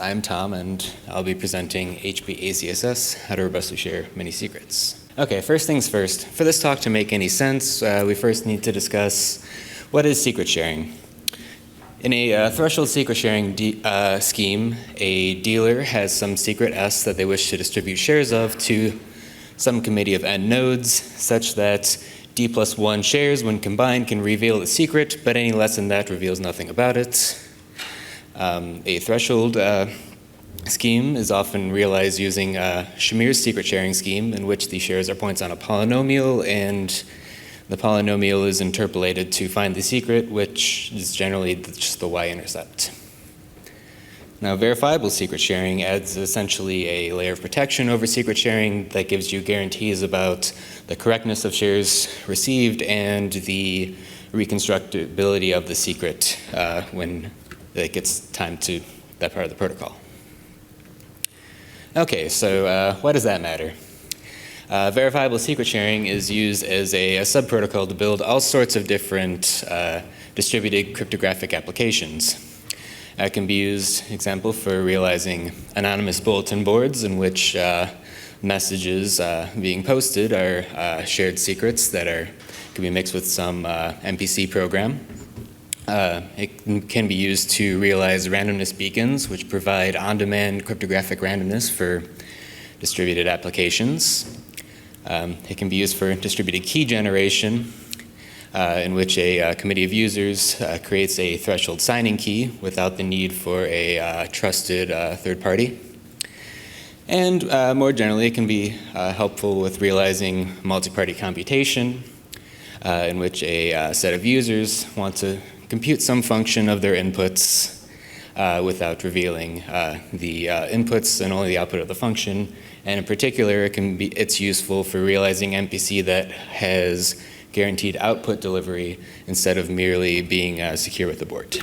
I'm Tom, and I'll be presenting hbACSS, how to robustly share many secrets. Okay, first things first. For this talk to make any sense, we first need to discuss what is secret sharing. In a threshold secret sharing scheme, a dealer has some secret S that they wish to distribute shares of to some committee of n nodes, such that d+1 shares, when combined, can reveal the secret, but any less than that reveals nothing about it. A threshold scheme is often realized using Shamir's secret sharing scheme, in which the shares are points on a polynomial, and the polynomial is interpolated to find the secret, which is generally just the y-intercept. Now, verifiable secret sharing adds essentially a layer of protection over secret sharing that gives you guarantees about the correctness of shares received and the reconstructability of the secret when it gets time to that part of the protocol. Okay, so why does that matter? Verifiable secret sharing is used as a subprotocol to build all sorts of different distributed cryptographic applications. It can be used, example, for realizing anonymous bulletin boards in which messages being posted are shared secrets that can be mixed with some MPC program. It can be used to realize randomness beacons, which provide on-demand cryptographic randomness for distributed applications. It can be used for distributed key generation, in which a committee of users creates a threshold signing key without the need for a trusted third party. And more generally, it can be helpful with realizing multi-party computation, in which a set of users want to compute some function of their inputs without revealing the inputs and only the output of the function. And in particular, it's useful for realizing MPC that has guaranteed output delivery instead of merely being secure with the board.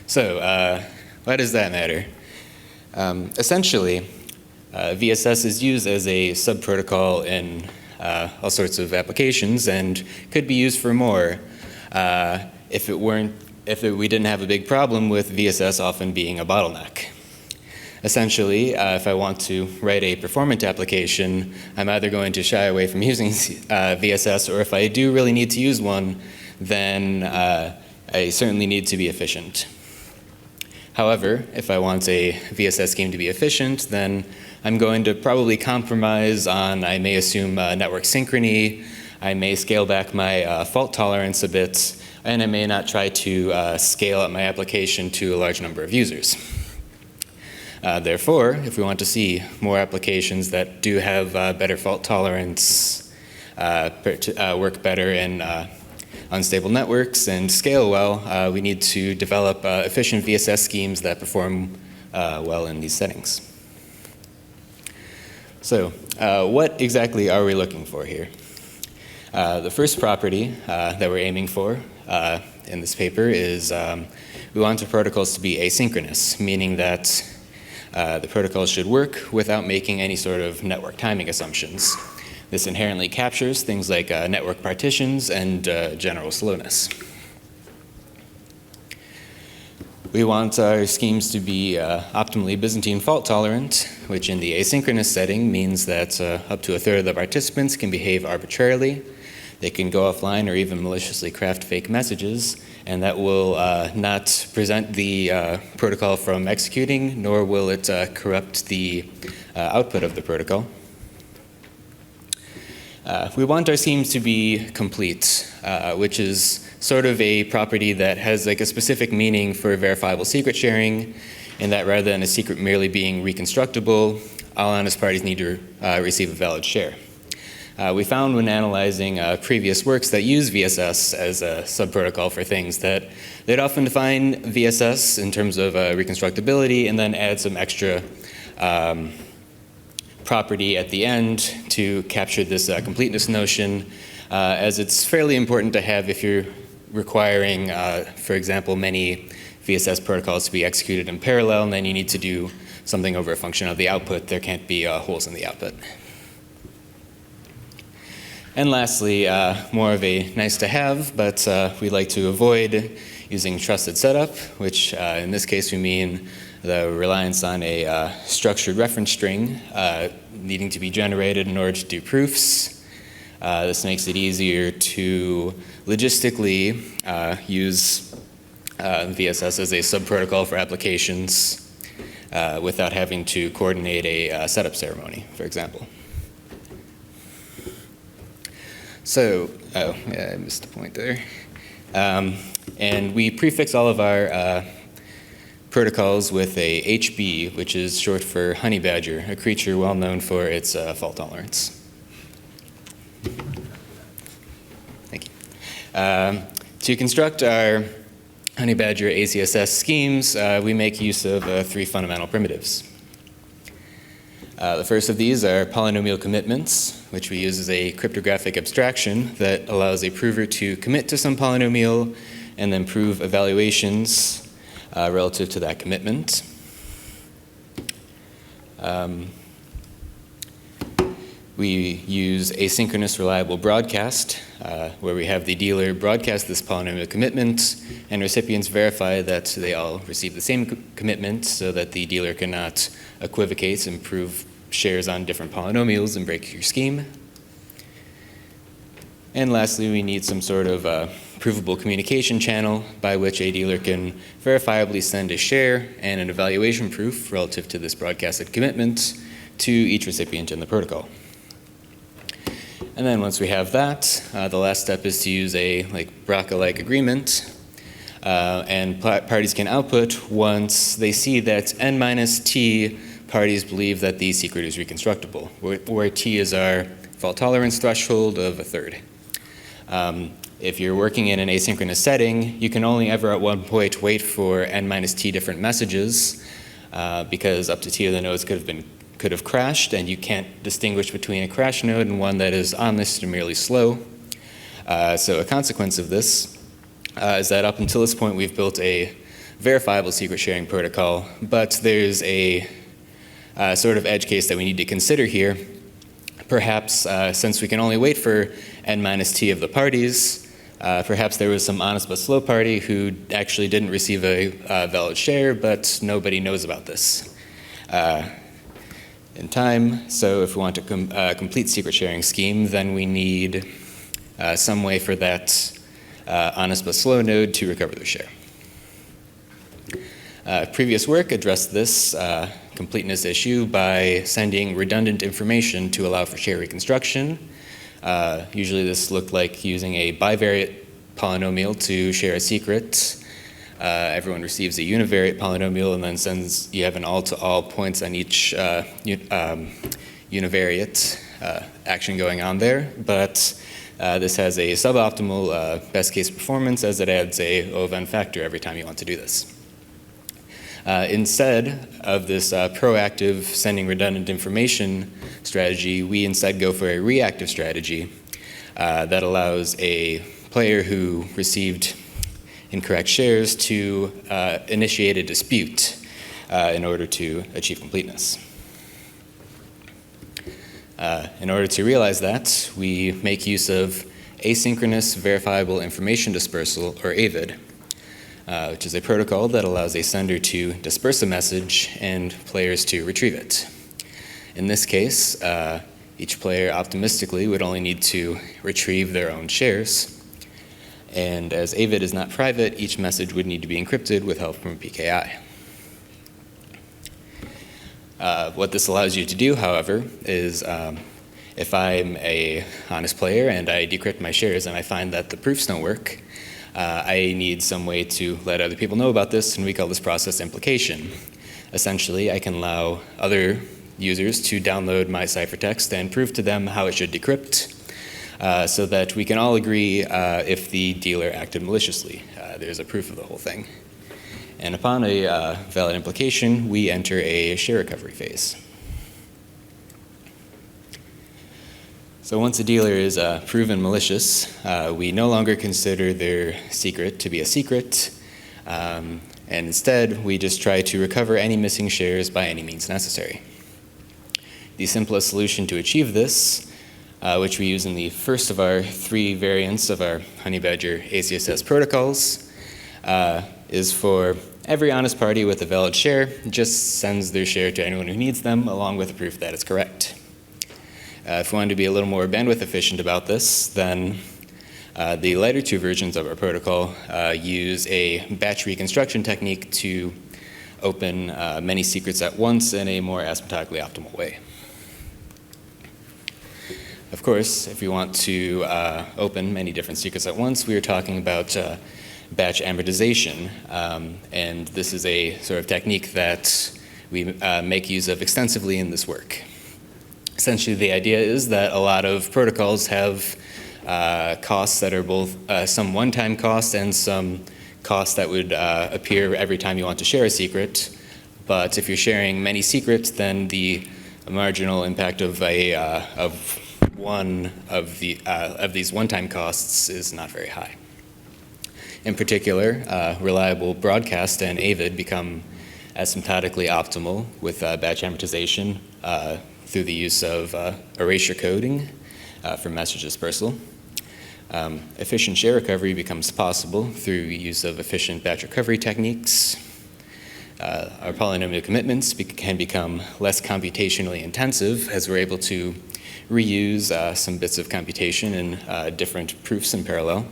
So why does that matter? Essentially, VSS is used as a subprotocol in all sorts of applications and could be used for more if we didn't have a big problem with VSS often being a bottleneck. Essentially, if I want to write a performant application, I'm either going to shy away from using VSS, or if I do really need to use one, then I certainly need to be efficient. However, if I want a VSS scheme to be efficient, then I'm going to probably compromise on, I may assume network synchrony, I may scale back my fault tolerance a bit, and I may not try to scale up my application to a large number of users. Therefore, if we want to see more applications that do have better fault tolerance, work better in unstable networks, and scale well, we need to develop efficient VSS schemes that perform well in these settings. So what exactly are we looking for here? The first property that we're aiming for in this paper is we want our protocols to be asynchronous, meaning that the protocol should work without making any sort of network timing assumptions. This inherently captures things like network partitions and general slowness. We want our schemes to be optimally Byzantine fault tolerant, which in the asynchronous setting means that up to a third of the participants can behave arbitrarily. They can go offline or even maliciously craft fake messages, and that will not prevent the protocol from executing, nor will it corrupt the output of the protocol. We want our schemes to be complete, which is sort of a property that has like a specific meaning for verifiable secret sharing, in that rather than a secret merely being reconstructible, all honest parties need to receive a valid share. We found when analyzing previous works that use VSS as a subprotocol for things that they'd often define VSS in terms of reconstructibility and then add some extra property at the end to capture this completeness notion, as it's fairly important to have if you're requiring, for example, many VSS protocols to be executed in parallel, and then you need to do something over a function of the output. There can't be holes in the output. And lastly, more of a nice to have, but we like to avoid using trusted setup, which in this case we mean the reliance on a structured reference string needing to be generated in order to do proofs. This makes it easier to logistically use VSS as a subprotocol for applications without having to coordinate a setup ceremony, for example. So, yeah, I missed a point there. And we prefix all of our protocols with a HB, which is short for honey badger, a creature well known for its fault tolerance. Thank you. To construct our honey badger ACSS schemes, we make use of 3 fundamental primitives. The first of these are polynomial commitments, which we use as a cryptographic abstraction that allows a prover to commit to some polynomial and then prove evaluations relative to that commitment. We use asynchronous reliable broadcast, where we have the dealer broadcast this polynomial commitment, and recipients verify that they all receive the same commitment so that the dealer cannot equivocate and prove shares on different polynomials and break your scheme. And lastly, we need some sort of provable communication channel by which a dealer can verifiably send a share and an evaluation proof relative to this broadcasted commitment to each recipient in the protocol. And then once we have that, the last step is to use a BRCA-like agreement. And parties can output once they see that n minus t parties believe that the secret is reconstructible, where t is our fault tolerance threshold of 1/3. If you're working in an asynchronous setting, you can only ever at one point wait for n minus t different messages because up to t of the nodes could have crashed, and you can't distinguish between a crash node and one that is honest or merely slow. So a consequence of this is that up until this point we've built a verifiable secret sharing protocol, but there's a sort of edge case that we need to consider here. Perhaps since we can only wait for n minus t of the parties, perhaps there was some honest but slow party who actually didn't receive a valid share, but nobody knows about this in time. So if we want to complete secret sharing scheme, then we need some way for that honest but slow node to recover their share. Previous work addressed this completeness issue by sending redundant information to allow for share reconstruction. Usually this looked like using a bivariate polynomial to share a secret. Everyone receives a univariate polynomial and then you have an all-to-all points on each univariate action going on there. But this has a suboptimal best case performance as it adds a O of n factor every time you want to do this. Instead of this proactive sending redundant information strategy, we instead go for a reactive strategy that allows a player who received incorrect shares to initiate a dispute in order to achieve completeness. In order to realize that, we make use of asynchronous verifiable information dispersal, or AVID, which is a protocol that allows a sender to disperse a message and players to retrieve it. In this case, each player optimistically would only need to retrieve their own shares. And as AVID is not private, each message would need to be encrypted with help from PKI. What this allows you to do, however, is if I'm a honest player and I decrypt my shares and I find that the proofs don't work, I need some way to let other people know about this, and we call this process implication. Essentially, I can allow other users to download my ciphertext and prove to them how it should decrypt so that we can all agree if the dealer acted maliciously. There's a proof of the whole thing. And upon a valid implication, we enter a share recovery phase. So once a dealer is proven malicious, we no longer consider their secret to be a secret, and instead we just try to recover any missing shares by any means necessary. The simplest solution to achieve this which we use in the first of our 3 variants of our hbACSS protocols, is for every honest party with a valid share just sends their share to anyone who needs them, along with proof that it's correct. If we wanted to be a little more bandwidth efficient about this, then the lighter 2 versions of our protocol use a batch reconstruction technique to open many secrets at once in a more asymptotically optimal way. Of course, if we want to open many different secrets at once, we are talking about batch amortization, and this is a sort of technique that we make use of extensively in this work. Essentially, the idea is that a lot of protocols have costs that are both some one-time costs and some costs that would appear every time you want to share a secret. But if you're sharing many secrets, then the marginal impact of one of these one-time costs is not very high. In particular, reliable broadcast and AVID become asymptotically optimal with batch amortization through the use of erasure coding for message dispersal. Efficient share recovery becomes possible through use of efficient batch recovery techniques. Our polynomial commitments can become less computationally intensive as we're able to reuse some bits of computation in different proofs in parallel.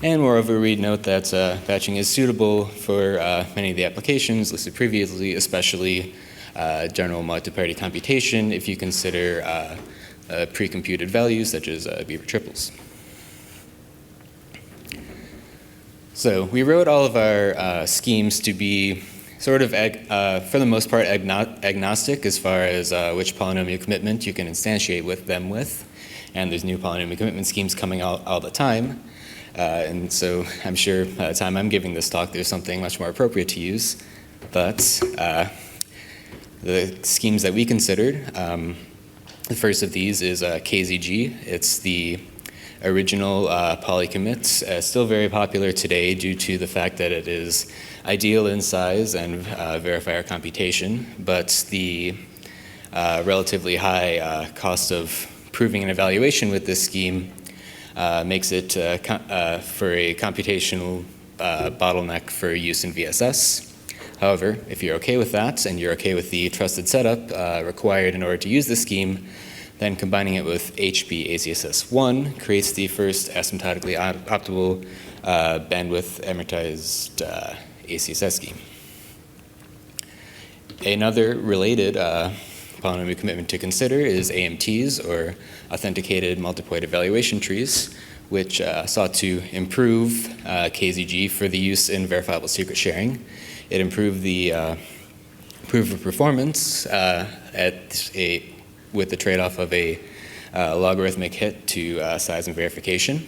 And moreover, we'd note that batching is suitable for many of the applications listed previously, especially general multi-party computation if you consider pre-computed values such as Beaver triples. So we wrote all of our schemes to be sort of, for the most part, agnostic as far as which polynomial commitment you can instantiate them with. And there's new polynomial commitment schemes coming out all the time. And so I'm sure by the time I'm giving this talk, there's something much more appropriate to use. But the schemes that we considered, the first of these is KZG. It's the original polycommit, still very popular today due to the fact that it is ideal in size and verifier computation, but the relatively high cost of proving an evaluation with this scheme makes it for a computational bottleneck for use in VSS. However, if you're okay with that and you're okay with the trusted setup required in order to use this scheme, then combining it with hbACSS1 creates the first asymptotically optimal bandwidth amortized ACSS scheme. Another related polynomial commitment to consider is AMTs, or authenticated multipoint evaluation trees, which sought to improve KZG for the use in verifiable secret sharing. It improved the proof of performance with the trade-off of a logarithmic hit to size and verification.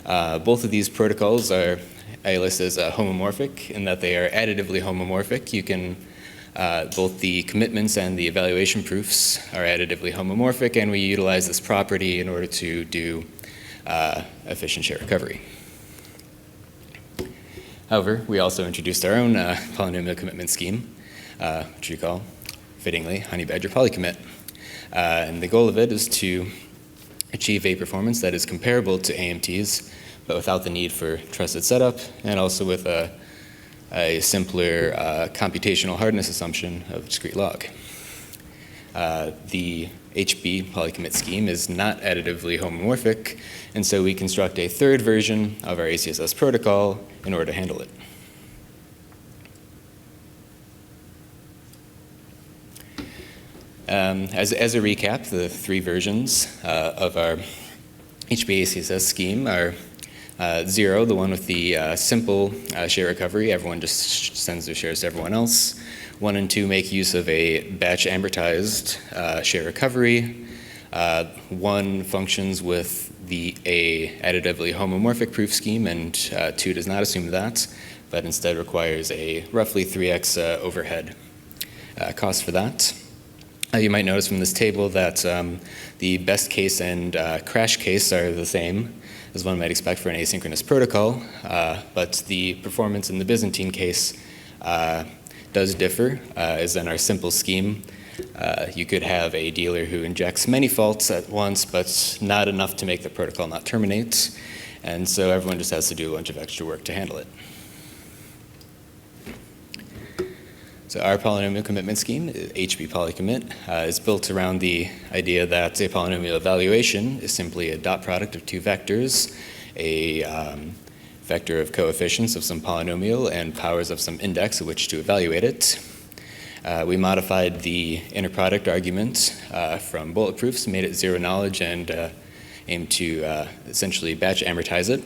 Both of these protocols are listed as homomorphic in that they are additively homomorphic. You can both the commitments and the evaluation proofs are additively homomorphic, and we utilize this property in order to do efficient share recovery. However, we also introduced our own polynomial commitment scheme, which we call, fittingly, hbPolyCommit. And the goal of it is to achieve a performance that is comparable to AMTs, but without the need for trusted setup, and also with a simpler computational hardness assumption of discrete log. The hbPolyCommit scheme is not additively homomorphic, and so we construct a third version of our ACSS protocol in order to handle it. As a recap, the 3 versions of our hbACSS scheme are 0, the one with the simple share recovery. Everyone just sends their shares to everyone else. 1 and 2 make use of a batch amortized share recovery. 1 functions with a additively homomorphic proof scheme, and 2 does not assume that, but instead requires a roughly 3x overhead cost for that. You might notice from this table that the best case and crash case are the same as one might expect for an asynchronous protocol, but the performance in the Byzantine case does differ, as in our simple scheme. You could have a dealer who injects many faults at once, but not enough to make the protocol not terminate. And so everyone just has to do a bunch of extra work to handle it. So our polynomial commitment scheme, hbPolyCommit, is built around the idea that a polynomial evaluation is simply a dot product of two vectors, a vector of coefficients of some polynomial and powers of some index at which to evaluate it. We modified the inner product argument from bulletproofs, made it zero knowledge, and aimed to essentially batch amortize it.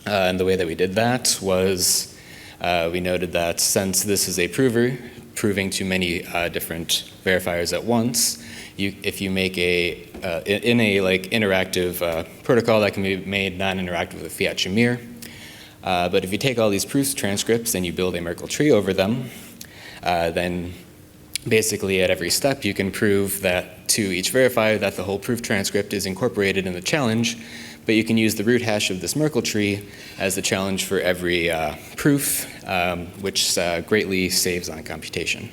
And the way that we did that was we noted that since this is a prover, proving to many different verifiers at once, if you make in a interactive protocol that can be made non-interactive with Fiat-Shamir, but if you take all these proofs transcripts and you build a Merkle tree over them, then basically at every step you can prove that to each verifier that the whole proof transcript is incorporated in the challenge, but you can use the root hash of this Merkle tree as the challenge for every proof, which greatly saves on computation.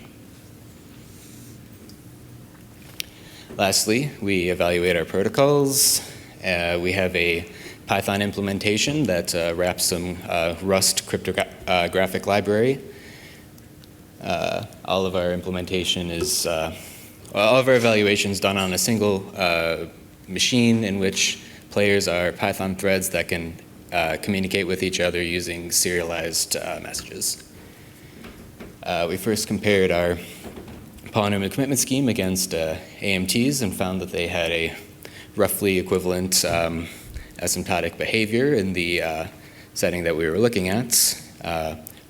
Lastly, we evaluate our protocols. We have a Python implementation that wraps some Rust cryptographic library. All of our implementation is, all of our evaluations done on a single machine in which players are Python threads that can communicate with each other using serialized messages. We first compared our polynomial commitment scheme against AMTs and found that they had a roughly equivalent asymptotic behavior in the setting that we were looking at,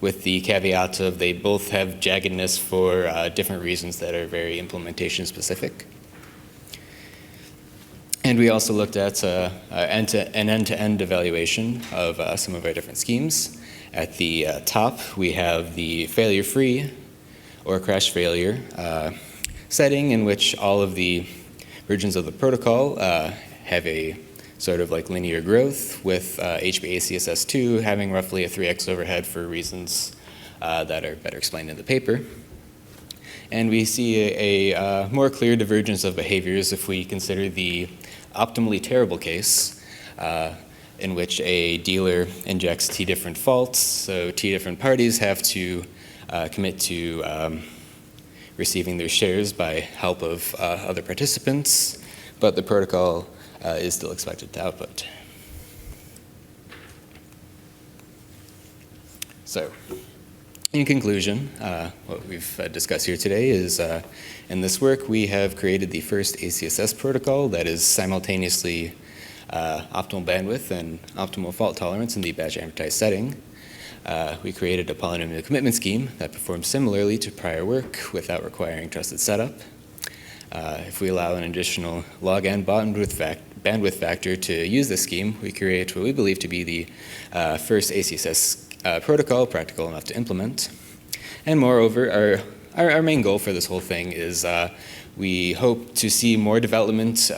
with the caveat of they both have jaggedness for different reasons that are very implementation specific. And we also looked at an end-to-end evaluation of some of our different schemes. At the top, we have the failure-free or crash failure setting in which all of the versions of the protocol have a sort of like linear growth, with hbACSS2 having roughly a 3x overhead for reasons that are better explained in the paper. And we see a more clear divergence of behaviors if we consider the optimally terrible case in which a dealer injects t different faults, so t different parties have to commit to receiving their shares by help of other participants, but the protocol is still expected to output. So, in conclusion, what we've discussed here today is in this work we have created the first ACSS protocol that is simultaneously optimal bandwidth and optimal fault tolerance in the batch amortized setting. We created a polynomial commitment scheme that performs similarly to prior work without requiring trusted setup. If we allow an additional log n bandwidth factor to use this scheme, we create what we believe to be the first ACSS protocol practical enough to implement. And moreover, our main goal for this whole thing is we hope to see more development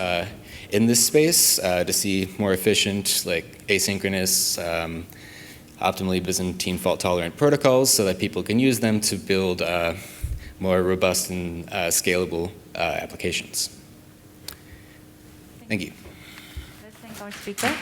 in this space, to see more efficient, like asynchronous, optimally Byzantine fault-tolerant protocols so that people can use them to build more robust and scalable applications. Thank you. Let's thank our speaker.